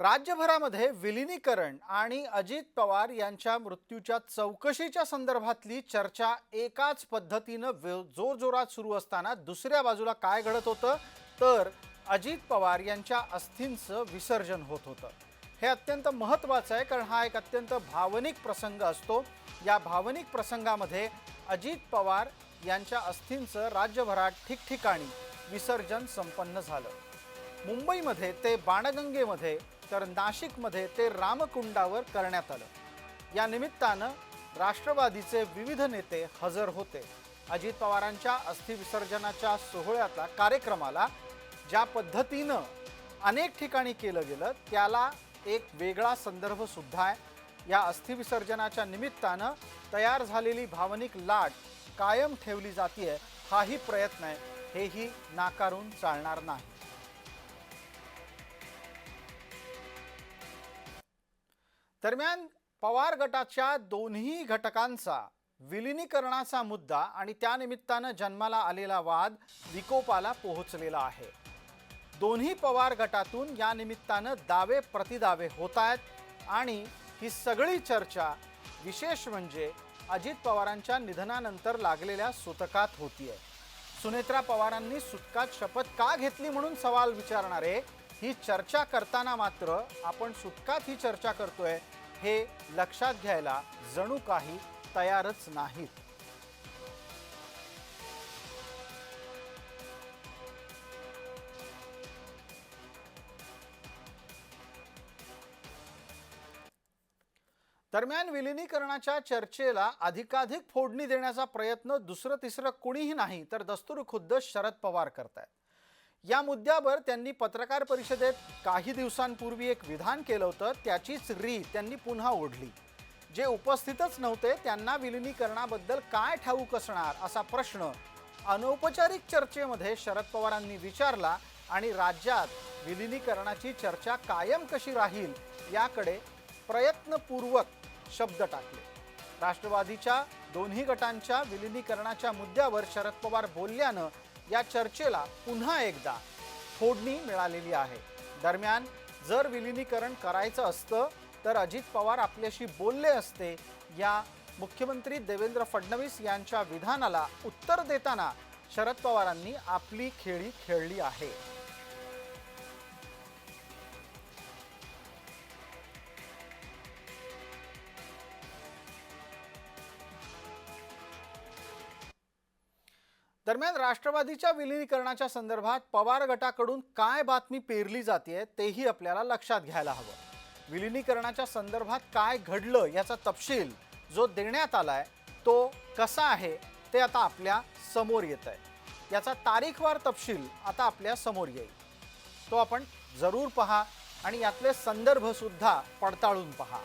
राज्यभरामध्ये विलिनीकरण आणि अजित पवार यांच्या मृत्यूच्या चौकशीच्या संदर्भातली चर्चा एकाच पद्धतीनं जोरजोरात सुरू असताना दुसऱ्या बाजूला काय घडत होतं तर अजित पवार यांच्या अस्थींचं विसर्जन होत होतं। हे अत्यंत महत्त्वाचं आहे कारण हा एक अत्यंत भावनिक प्रसंग असतो। या भावनिक प्रसंगामध्ये अजित पवार यांच्या अस्थींचं राज्यभरात ठिकठिकाणी विसर्जन संपन्न झालं। मुंबईमध्ये ते बाणगंगेमध्ये तर नाशिकमध्ये ते रामकुंडावर करण्यात आलं। या निमित्तानं राष्ट्रवादीचे विविध नेते हजर होते। अजित पवारांच्या अस्थि विसर्जनाच्या सोहळ्यातला कार्यक्रमाला ज्या पद्धतीनं अनेक ठिकाणी केलं गेलं त्याला एक वेगळा संदर्भ सुद्धा आहे। या अस्थि विसर्जनाच्या निमित्तानं तयार झालेली भावनिक लाट कायम ठेवली जाते हाही प्रयत्न आहे, हेही नाकारून चालणार नाही। दरम्यान पवार गटाच्या दोन्ही घटकांचा विलिनीकरणाचा मुद्दा आणि त्यानिमित्तानं जन्माला आलेला वाद विकोपाला पोहोचलेला आहे। दोन्ही पवार गटातून या निमित्तानं दावे प्रतिदावे होत आहेत आणि ही सगळी चर्चा विशेष म्हणजे अजित पवारांच्या निधनानंतर लागलेल्या सुतकात होतीये। सुनेत्रा पवारांनी सुतकात शपथ का घेतली म्हणून सवाल विचारणारे ही चर्चा करताना मात्र आपण सुतकात ही चर्चा करतोय हे लक्षात घ्यायला जणू काही तयारच नाहीत। दरम्यान विलिनीकरणाच्या चर्चेला अधिकाधिक फोडणी देण्याचा प्रयत्न दुसरं तिसरं कोणीही नाही तर दस्तूरखुद्द शरद पवार करतायत। या मुद्द्यावर त्यांनी पत्रकार परिषदेत काही दिवसांपूर्वी एक विधान केलं होतं, त्याचीच रीत त्यांनी पुन्हा ओढली। जे उपस्थितच नव्हते त्यांना विलिनीकरणाबद्दल काय ठाऊक असणार असा प्रश्न अनौपचारिक चर्चेमध्ये शरद पवारांनी विचारला आणि राज्यात विलिनीकरणाची चर्चा कायम कशी राहील याकडे प्रयत्नपूर्वक शब्द टाकले। राष्ट्रवादीच्या दोन्ही गटांच्या विलिनीकरणाच्या मुद्द्यावर शरद पवार बोलल्यानं या चर्चेला पुन्हा एकदा फोडणी मिळालेली आहे। दरम्यान जर विलिनीकरण करायचं असतं तर अजित पवार आपल्याशी बोलले असते या मुख्यमंत्री देवेंद्र फडणवीस यांच्या विधानाला उत्तर देताना शरद पवारांनी आपली खेळी खेळली आहे। दरम्यान राष्ट्रवादीच्या विलिनीकरणाच्या संदर्भात पवार गटाकडून काय बातमी पेरली जाते तेही आपल्याला लक्षात घ्यायला हवं। विलिनीकरणाच्या संदर्भात काय घडलं याचा तपशील जो देण्यात आलाय तो कसा आहे ते आता आपल्या समोर येत आहे। याचा तारीखवार तपशील आता आपल्या समोर येईल, तो आपण जरूर पहा आणि यातले संदर्भ सुद्धा पडताळून पहा।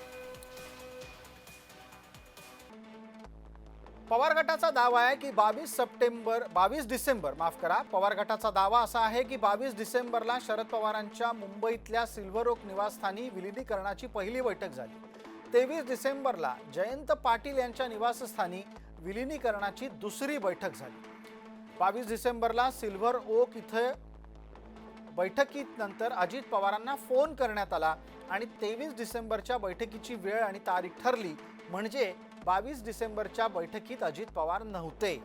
पवार गटाचा दावा आहे की 22 डिसेंबर पवार गटाचा दावा असा आहे की 22 डिसेंबरला शरद पवारांच्या मुंबईतल्या सिल्व्हर ओक निवासस्थानी विलिनीकरणाची पहिली बैठक झाली। 23 डिसेंबरला जयंत पाटील यांच्या निवासस्थानी विलिनीकरणाची दुसरी बैठक झाली। 22 डिसेंबरला सिल्व्हर ओक इथे बैठकीनंतर अजित पवारांना फोन करण्यात आला आणि 23 डिसेंबरच्या बैठकीची वेळ आणि तारीख ठरली म्हणजे 22 डिसेंबरच्या बैठकीत अजित पवार नव्हते।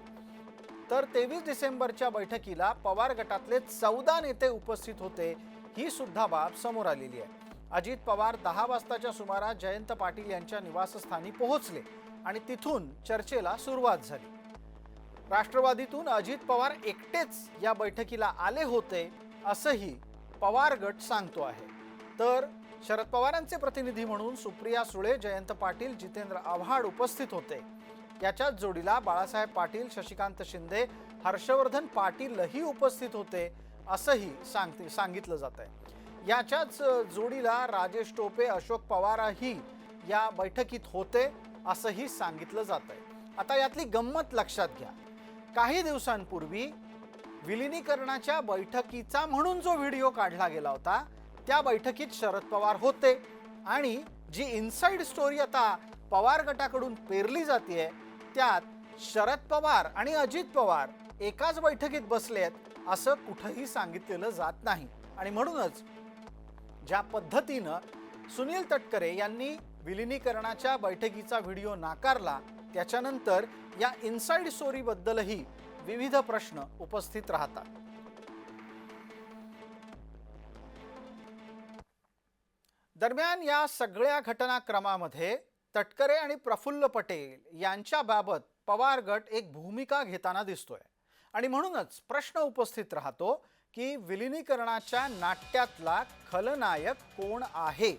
तर 23 डिसेंबरच्या बैठकीला पवार गटातले 14 नेते उपस्थित होते, ही सुद्धा बाब समोर आलेली आहे। अजित पवार 10 वाजताच्या सुमारास जयंत पाटील यांच्या निवासस्थानी पोहोचले आणि तिथून चर्चेला सुरुवात झाली। राष्ट्रवादीतून अजित पवार एकटेच या बैठकीला आले होते असंही पवार गट सांगतो आहे। तर शरद पवारांचे प्रतिनिधी म्हणून सुप्रिया सुळे, जयंत पाटील, जितेंद्र आव्हाड उपस्थित होते। याच्याच जोडीला बाळासाहेब पाटील, शशिकांत शिंदे, हर्षवर्धन पाटीलही उपस्थित होते असंही सांगितलं जात आहे। याच्याच जोडीला राजेश टोपे, अशोक पवारही या बैठकीत होते असंही सांगितलं जात आहे। आता यातली गंमत लक्षात घ्या, काही दिवसांपूर्वी विलिनीकरणाच्या बैठकीचा म्हणून जो व्हिडिओ काढला गेला होता त्या बैठकीत शरद पवार होते आणि जी इनसाइड स्टोरी आता पवार गटाकडून पेरली जाते त्यात शरद पवार आणि अजित पवार एकाच बैठकीत बसलेत असं कुठेही सांगितलेलं जात नाही आणि म्हणूनच ज्या पद्धतीनं सुनील तटकरे यांनी विलिनीकरणाच्या बैठकीचा व्हिडिओ नाकारला, त्याच्यानंतर या इनसाइड स्टोरीबद्दलही विविध प्रश्न उपस्थित राहतात. दरम्यान या सगळ्या घटनाक्रमामध्ये तटकरे आणि प्रफुल्ल पटेल यांच्याबाबत पवार गट एक भूमिका घेताना दिसतोय आणि म्हणूनच प्रश्न उपस्थित राहतो की विलिनीकरणाच्या नाट्यातला खलनायक कोण आहे.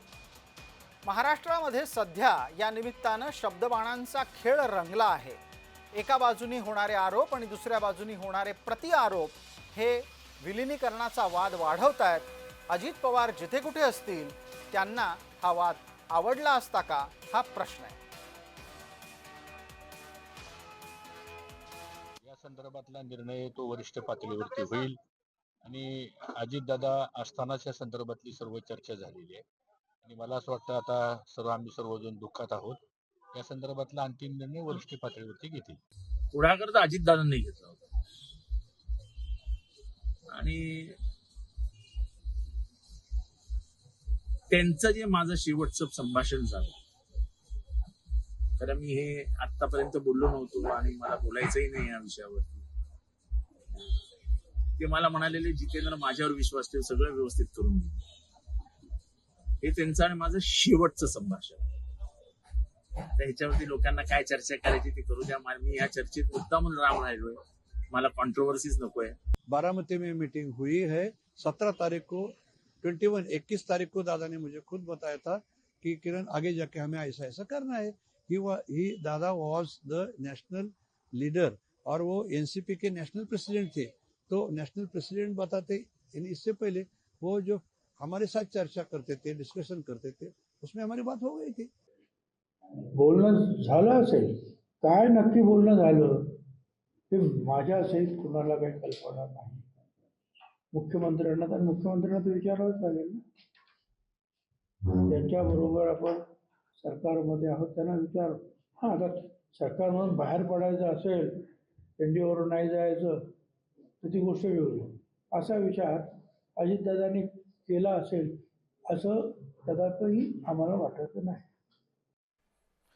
महाराष्ट्रामध्ये सध्या या निमित्तानं शब्दबाणांचा खेळ रंगला आहे. एका बाजूनी होणारे आरोप आणि दुसऱ्या बाजूनी होणारे प्रतिआरोप हे विलिनीकरणाचा वाद वाढवतायत. अजित पवार जिथे कुठे असतील त्यांना हा वाद आवडला असता का, हा प्रश्न आहे. या संदर्भातला निर्णय तो वरिष्ठ पातळीवरती होईल आणि अजितदादा असतानाच्या संदर्भातली सर्व चर्चा झालेली आहे आणि मला असं वाटतं आता आम्ही सर्वजण दुःखात आहोत. या संदर्भातला अंतिम निर्णय वरिष्ठ पातळीवरती घेतील. पुढाकार तर अजितदादांनी घेतला होता आणि त्यांचं जे माझं शेवटचं संभाषण झालं, तर मी हे आतापर्यंत बोललो नव्हतो आणि मला बोलायचंही नाही या विषयावरती. ते मला म्हणालेले, जितेंद्र माझ्यावर विश्वास ठेव, सगळं व्यवस्थित करून घे. हे त्यांचं आणि माझं शेवटचं संभाषण. तर ह्याच्यावरती लोकांना काय चर्चा करायची ती करू द्या. मी या चर्चेत मुद्दामून राम राहिलोय. मला कॉन्ट्रोवर्सीज नकोय. बारामती में मीटिंग हुई है 17 तारीख को 21 तारीख को दादा ने मुझे खुद बताया था कि किरण आगे जाके हमें ऐसा ऐसा करना है. ही दादा वॉज द नेशनल लीडर और वो एनसीपी के नेशनल प्रेसिडेंट थे. तो नेशनल प्रेसिडेंट बताते, इससे पहले वो जो हमारे साथ चर्चा करते थे, डिस्कशन करते थे, उसमें हमारी बात हो गई थी. बोलणं झालं असेल, काय नक्की बोलणं झालं ते माझ्या सहित कुणाला काही कल्पना नाही. मुख्यमंत्र्यांना तर विचारावंच लागेल ना. त्यांच्याबरोबर आपण सरकारमध्ये आहोत, त्यांना विचार. हां, आता सरकारमधून बाहेर पडायचं असेल, एनडीएवरून नाही जायचं, तर ती गोष्ट वेगळी. असा विचार अजितदादांनी केला असेल असं कदापि आम्हाला वाटत नाही.